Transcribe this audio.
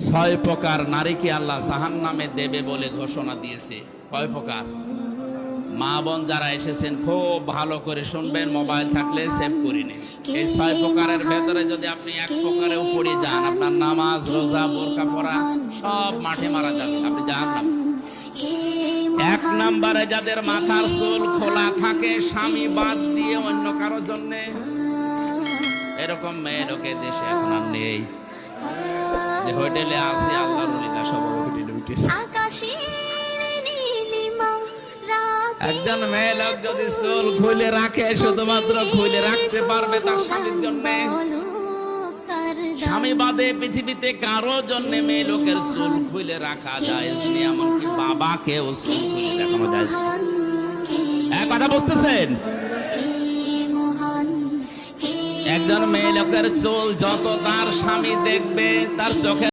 ছয় প্রকার নারীকে আল্লাহ জাহান্নামে দেবে বলে ঘোষণা দিয়েছে। কয় প্রকার? মা বোন যারা এসেছেন খুব ভালো করে শুনবেন, মোবাইল থাকলে সেভ করে নিন। এই ছয় প্রকারের ভেতরে যদি আপনি এক প্রকারেও পড়ে যান, আপনার নামাজ রোজা বোরকা পরা সব মাঠে মারা যাবে, আপনি জাহান্নামে। এক নম্বরে যাদের মাথার চুল খোলা থাকে স্বামী বাদ দিয়ে অন্য কারোর জন্য, এরকম মেয়ে লোকে দেশে এখন আর নেই। যে হোটেলে আসে আল্লাহর ওলিরা সব হোটেলে উঠেছে। একজন মেয়ে লোক যদি চুল খুলে রাখে, শুধুমাত্র খুলে রাখতে পারবে তার স্বামীর জন্য, স্বামী বাদে পৃথিবীতে কারো জন্য মেয়ে লোকের চুল খুলে রাখা যায়, এমনকি বাবাকেও চুল খুলে দেখানো যায়। এক কথা বুঝতেছেন? একজন মেয়ে লোকের চুল যত তার স্বামী দেখবে, তার চোখে